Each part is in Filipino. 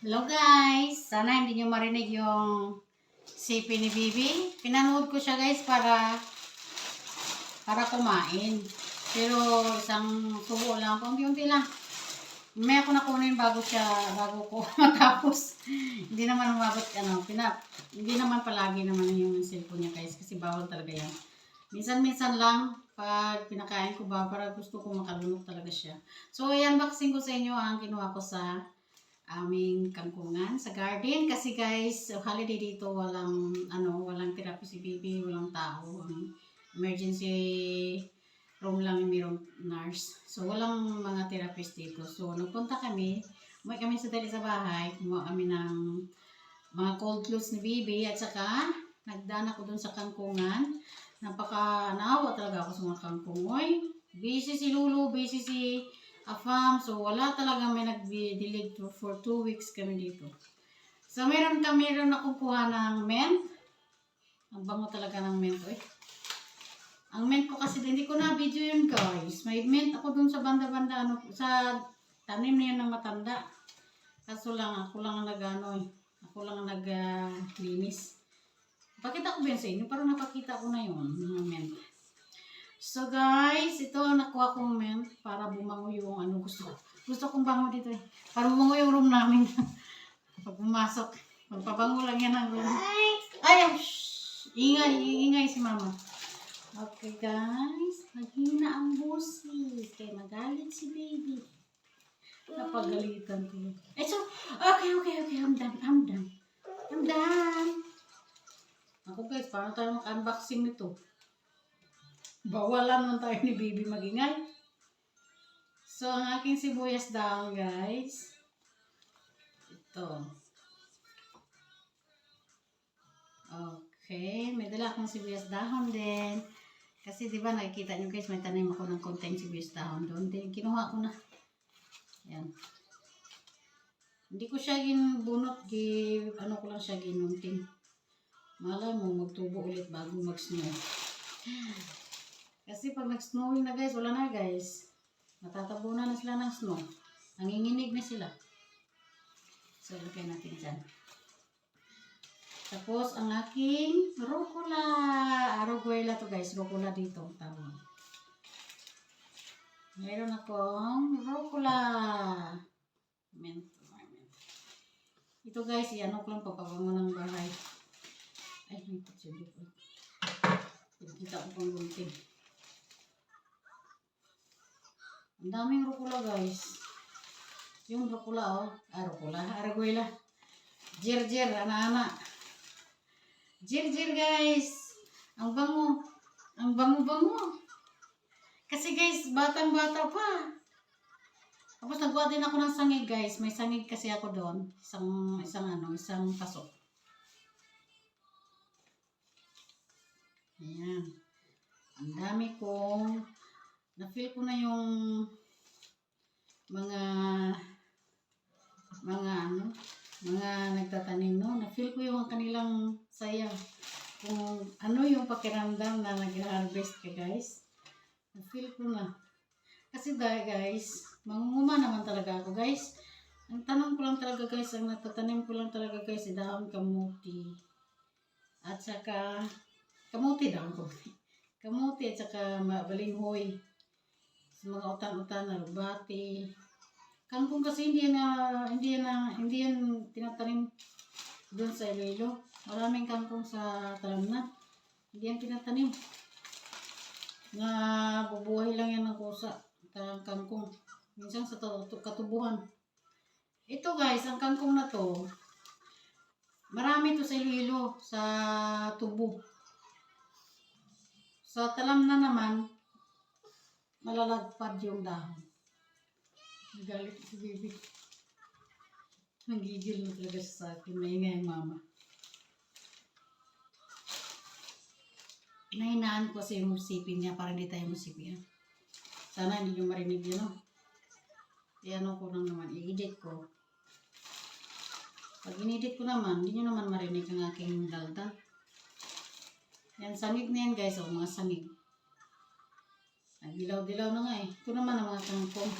Hello guys! Sana hindi nyo marinig yung sipi ni Bibi. Pinanood ko siya guys para kumain. Pero isang subo lang, kunti-unti lang. May ako nakunin bago ko matapos. Hindi naman umabot, hindi naman palagi naman yung cellphone niya guys, kasi bawal talaga yan. Minsan-minsan lang, pag pinakain ko ba, para gusto ko makalunok talaga siya. So, ayan, unboxing ko sa inyo ang kinuha ko sa aming kangkungan sa garden kasi guys holiday dito, walang therapy si baby, walang tao, ang emergency room lang yung mayroong nurse, so walang mga therapist dito. So nagpunta kami, umuwi kami sa dali sa bahay, kumuha kami ng mga cold clothes ni baby at saka nagdaan ako dun sa kangkungan. Naawa talaga ako sa mga kangkong. Oy, busy si Lulu, busy si Afam. So, wala talaga, may nag-delete for 2 weeks kami dito. So, meron akong kuha ng mint. Ang bango talaga ng mint. Eh. Ang mint ko kasi, hindi ko na video yun guys. May mint ako dun sa banda-banda, sa tanim na yun ng matanda. Kaso lang, ako lang ang Ako lang ang naglinis. Pakita ko ba sa inyo? Parang napakita ko na yun, mga mint. So guys, ito nakuha kong mint para bumango yung gusto ko. Gusto kong bango dito eh. Para bumango yung room namin. Pag pumasok, magpabango lang yan ang room. Ay, shh! Ingay si mama. Okay guys, maghina ang busis. Kaya magalit si baby. Napagalitan ko. Eh so, okay, I'm done. Ako guys, paano tayo mag-unboxing nito? Bawalan man tayo ni baby magingay. So, ang aking sibuyas dahon guys. Ito. Okay, may dala akong sibuyas dahon din. Kasi di ba nakikita nyo guys, may tanim ako ng konting sibuyas dahon doon. Then, kinuha ko na. Yan. Hindi ko siya ginbunot, ko lang siya ginunting. Malay mo, magtubo ulit bago mag-snow. Kasi pag nag-snowing na guys, wala na guys. Matatabunan na sila ng snow. Nanginginig na sila. So, ilagay natin dyan. Tapos, ang aking rucola. Arugwela to guys. Rucola dito. Tawag. Meron akong rucola. Ito guys, ko lang papabango ng bahay. Ay, may patsuli po. Kita ko pang gunting. Ang daming rucola guys. Yung rucola rucola, arugwela. Jir, ana-ana. Jir guys. Ang bango. Kasi guys, batang-bata pa. Tapos nagkuha din ako ng sangig guys. May sangig kasi ako doon. Isang pasok. Ayan. Ang dami kong na-feel ko na yung mga nagtatanim, no? Na-feel ko yung kanilang saya. Kung ano yung pakiramdam na nag-harvest ka guys. Na-feel ko na. Kasi dahil guys, mangunguma naman talaga ako guys. Ang tanong ko lang talaga guys, ang natatanim ko lang talaga guys, dahon kamuti. At saka, kamuti at saka balinghoy. Sa mga utan-utan na rubati. Kangkong kasi hindi yan tinatanim doon sa Iloilo. Maraming kangkong sa Talamnan. Hindi yan tinatanim. Bubuhay lang yan ng kusa. Kangkong. Minsan sa katubuhan. Ito guys, ang kangkong na to, marami to sa Iloilo, sa tubo. Sa Talamnan naman, malalagpad yung dahon. Nagalit si baby. Nanggigil na talaga siya sa akin. Maingay mama. Inahinaan ko kasi yung musipin niya para hindi tayo musipin. Sana hindi nyo marinig yun, no? Ko lang naman. I-edit ko. Pag in-edit ko naman, hindi nyo naman marinig ang aking daldal. Yan, sangig na yan guys. Mga sangig. Dilaw-dilaw na nga eh. Ito naman ang mga kangkong.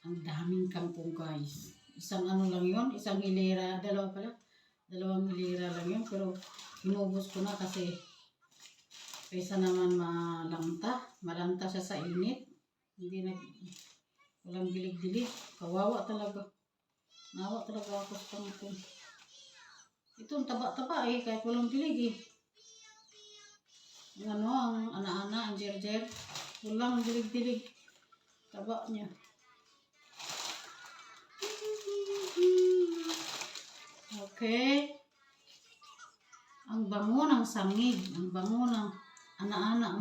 Ang daming kangkong guys. isang ano lang yun, isang hilera, dalawang hilera lang yun, pero inubos ko na kasi kaysa naman malanta siya sa init, hindi na, walang dilig-dilig, kawawa talaga, nawa talaga ako sa pangko. Ito, ang taba-taba eh, kahit walang dilig eh. Ang ano, ang ana-ana, ang jer-jer, walang dilig-dilig, taba niya. Okay. Ang bango ng sangig. Ang bango ng ana-ana.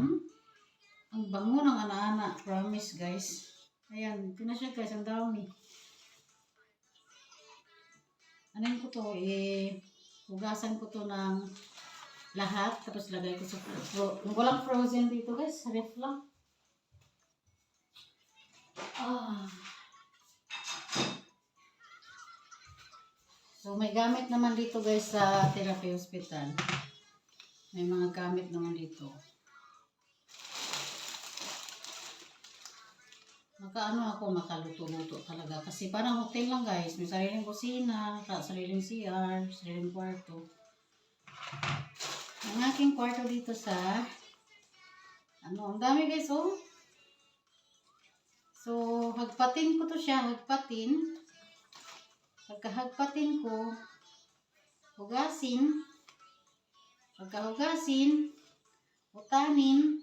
Ang bango ng ana-ana. Promise guys. Ayan. Ito na siya guys. Ang dami. Anin ko to. Hugasan ko to ng lahat. Tapos lagay ko sa kung walang frozen dito guys. Ref lang. So, may gamit naman dito guys sa therapy hospital. May mga gamit naman dito. Makaluto-luto talaga. Kasi parang hotel lang guys. May sariling kusina, sariling CR, sariling kwarto. Ang aking kwarto dito sa ang dami guys oh. So, hagpatin ko to siya. Pagkahagpatin ko, hugasin, pagkahugasin, utanin,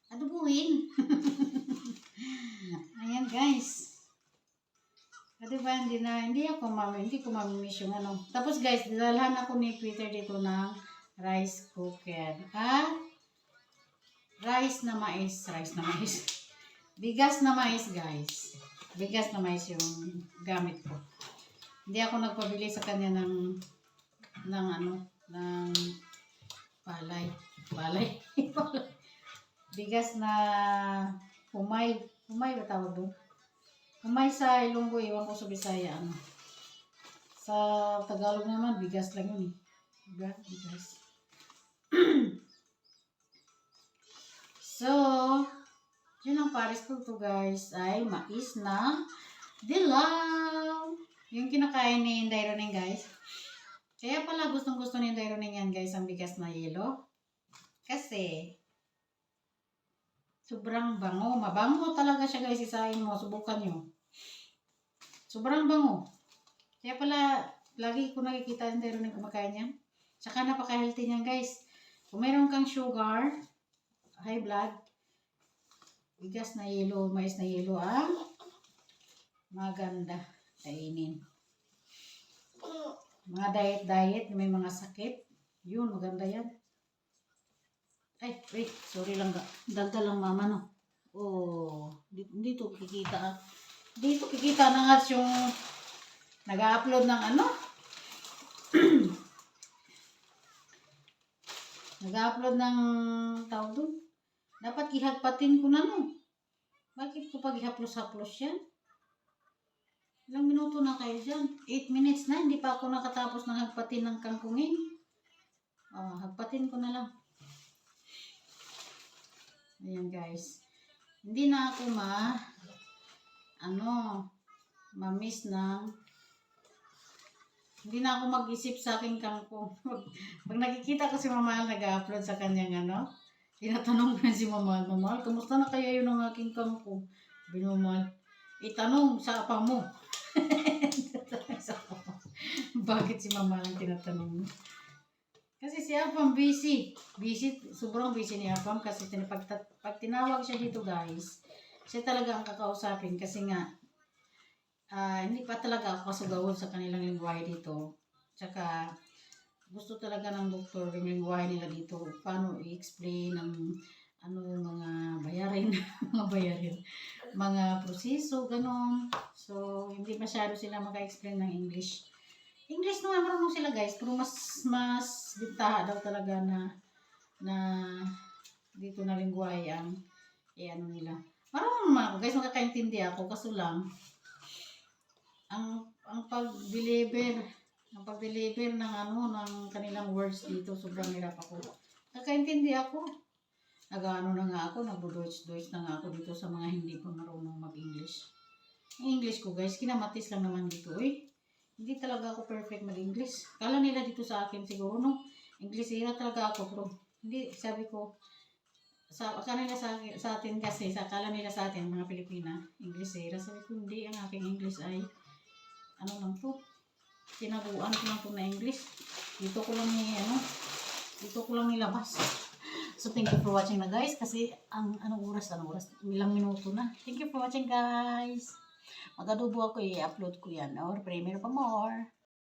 adubuhin. Ayan guys. Diba, hindi ko mamimiss yung ano. Tapos guys, dinalhan ako ni Peter dito ng rice cooker. Rice na mais. Bigas na mais guys. Bigas na mais yung gamit ko. Hindi ako nagpabili sa kanya ng palay. Bigas na humay ba tawag doon? Humay sa Ilonggo, iwan ko sa Bisaya Sa Tagalog naman, bigas lang yun eh. Bigas. So, yun ang pares ko to guys ay mais na dilaw. Yung kinakain ni Inday Roning guys. Kaya pala gustong-gusto ni Inday Roning yan guys, ang bigas na yelo. Kasi, sobrang bango. Mabango talaga siya guys, isahin mo. Subukan nyo. Sobrang bango. Kaya pala, lagi ko nakikita ni Inday Roning kumakain yan. Tsaka napaka-healthy niyan guys. Kung mayroon kang sugar, high blood, bigas na yelo, mais na yelo ang maganda kainin. Mga diet, may mga sakit. Yun, maganda yan. Ay, wait, sorry lang. Dagda lang mama, no? Oh, dito kikita. Dito kikita na nga yung nag-upload ng nag-upload ng tawag doon. Dapat ihagpatin ko na, no? Bakit ko pag ihaplos-haplos yan? Ilang minuto na kayo dyan? 8 minutes na, hindi pa ako nakatapos ng hagpatin ng kangkungin. Hagpatin ko na lang. Ayan guys. Hindi na ako ma-miss ng, hindi na ako mag-isip sa aking kangkong. Pag nakikita ko si Mamahal nag-upload sa kanyang tinatanong ko si Mamahal, kamusta na kaya yun ang aking kangkong? Binumahal, itanong sa apa mo. Bakit si Mama lang tinatanong mo? Kasi si Apam busy, sobrang busy ni Apam kasi pag tinawag siya dito guys, siya talaga ang kakausapin kasi nga hindi pa talaga ako kasugawon sa kanilang lingwahe dito. Tsaka gusto talaga ng doktor yung lingwahe nila dito, paano i-explain ang mga bayarin, mga proseso, ganon. So, hindi masyado sila maka-explain ng English. English naman marunong sila guys, pero mas bintaha daw talaga na dito na lingwahe ang nila. Marunong naman ako guys, makakaintindi ako, kaso lang ang pag-deliver ng ng kanilang words dito, sobrang hirap ako. Nakaintindi ako. Na nga ako, nagdo-Deutsch na nga ako dito sa mga hindi ko marunong mag-English. Yung English ko guys, kinamatis lang naman dito eh. Hindi talaga ako perfect mag-English. Kala nila dito sa akin siguro, no? Englishera talaga ako, bro. Hindi, sabi ko, sa kanila sa atin kasi, sa kala nila sa atin, mga Pilipina, Englishera. Sabi ko, hindi, ang aking English ay, ano lang to, tinaguan ko lang to na English. Dito ko lang dito ko lang nilabas. So, thank you for watching na guys. Kasi, anong oras, ilang minuto na. Thank you for watching guys. Mag-adobo ako, i-upload ko yan. Or, premiere pa more.